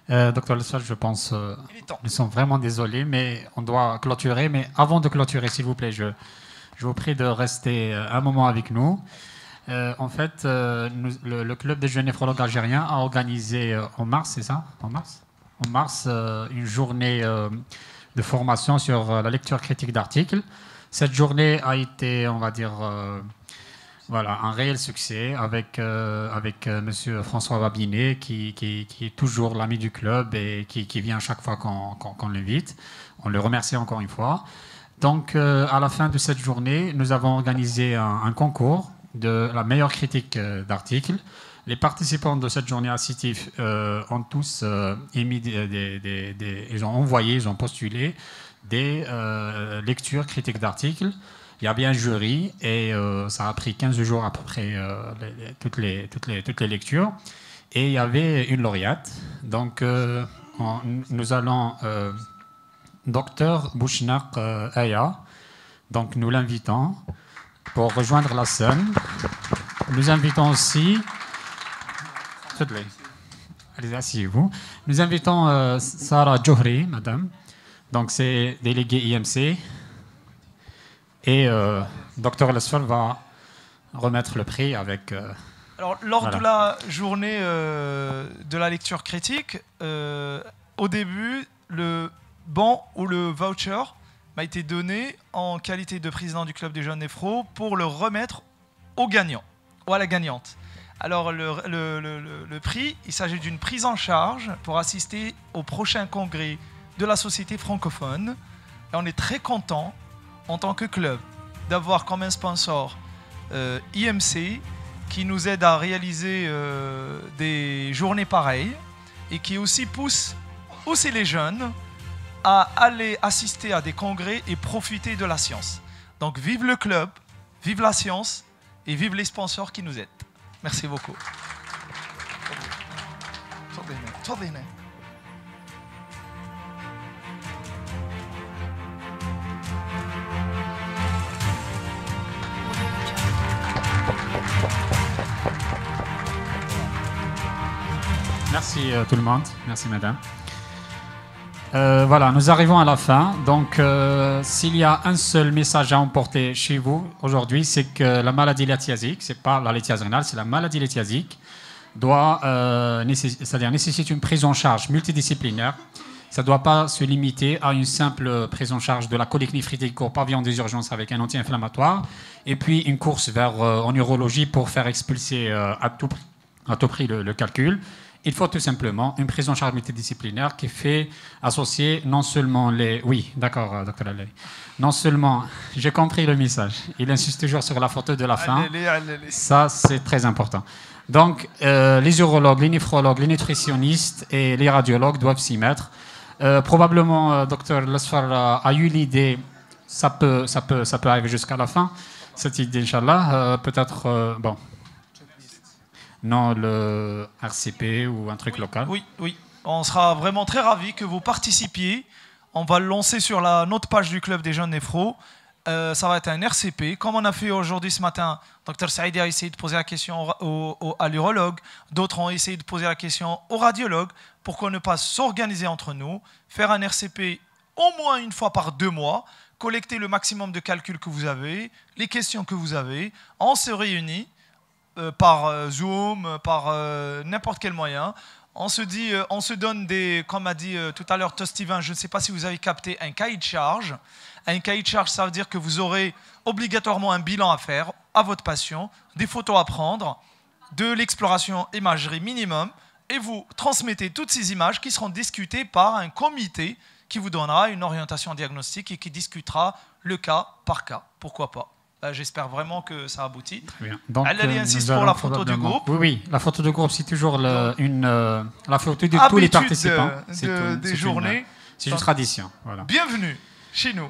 Docteur Lessal, je pense, nous sommes vraiment désolés, mais on doit clôturer. Mais avant de clôturer, s'il vous plaît, je vous prie de rester un moment avec nous. En fait, le club des jeunes néphrologues algériens a organisé en mars, c'est ça? En mars, une journée de formation sur la lecture critique d'articles. Cette journée a été, on va dire, voilà, un réel succès avec Monsieur François Babinet, qui est toujours l'ami du club et qui vient chaque fois qu'on l'invite. On le remercie encore une fois. Donc, à la fin de cette journée, nous avons organisé un concours de la meilleure critique d'articles. Les participants de cette journée assistive ont tous émis ils ont envoyé, ils ont postulé des lectures critiques d'articles. Il y a bien un jury et ça a pris 15 jours à peu près toutes les lectures. Et il y avait une lauréate. Donc, nous allons... Docteur Bouchnaq Aya, donc nous l'invitons pour rejoindre la scène. Nous invitons aussi... Allez, asseyez-vous. Nous invitons Sarah Johri, madame. Donc c'est délégué IMC. Et Docteur Lesfal va remettre le prix avec... Alors, lors de la journée de la lecture critique, au début, le bon ou le voucher m'a été donné en qualité de président du club des jeunes néphros pour le remettre au gagnant ou à la gagnante. Alors le prix, il s'agit d'une prise en charge pour assister au prochain congrès de la société francophone. Et on est très content en tant que club d'avoir comme un sponsor IMC qui nous aide à réaliser des journées pareilles et qui aussi pousse aussi les jeunes à aller assister à des congrès et profiter de la science. Donc vive le club, vive la science et vive les sponsors qui nous aident. Merci beaucoup. Merci tout le monde. Merci madame. Voilà, nous arrivons à la fin. Donc, s'il y a un seul message à emporter chez vous aujourd'hui, c'est que la maladie léthiasique, c'est pas la lithiase rénale, c'est la maladie léthiasique, c'est-à-dire nécessite une prise en charge multidisciplinaire. Ça ne doit pas se limiter à une simple prise en charge de la colique néphritique au pavillon des urgences avec un anti-inflammatoire, et puis une course en urologie pour faire expulser à tout prix le calcul. Il faut tout simplement une prise en charge multidisciplinaire qui fait associer non seulement les... Oui, d'accord, docteur Allais. Non seulement... J'ai compris le message. Il insiste toujours sur la photo de la fin. Ça, c'est très important. Donc, les urologues, les néphrologues, les nutritionnistes et les radiologues doivent s'y mettre. Probablement, docteur Lesfar a eu l'idée, ça peut arriver jusqu'à la fin, cette idée, Inch'Allah. Peut-être... bon. Non, le RCP ou un truc local. Oui, oui. On sera vraiment très ravis que vous participiez. On va le lancer sur notre page du club des jeunes néphros. Ça va être un RCP. Comme on a fait aujourd'hui ce matin, Dr Saïdi a essayé de poser la question à l'urologue. D'autres ont essayé de poser la question au radiologue. Pourquoi ne pas s'organiser entre nous, faire un RCP au moins une fois par 2 mois, collecter le maximum de calculs que vous avez, les questions que vous avez. On se réunit par Zoom, par n'importe quel moyen. On se donne des, comme a dit tout à l'heure Steven, je ne sais pas si vous avez capté, un cahier de charge. Un cahier de charge, ça veut dire que vous aurez obligatoirement un bilan à faire à votre patient, des photos à prendre, de l'exploration imagerie minimum, et vous transmettez toutes ces images qui seront discutées par un comité qui vous donnera une orientation diagnostique et qui discutera le cas par cas. Pourquoi pas? J'espère vraiment que ça aboutit. Très bien. Donc, elle insiste pour la photo du groupe. Oui, oui, la photo du groupe, c'est toujours la photo de tous les participants. Des journées. C'est une tradition. Voilà. Bienvenue chez nous.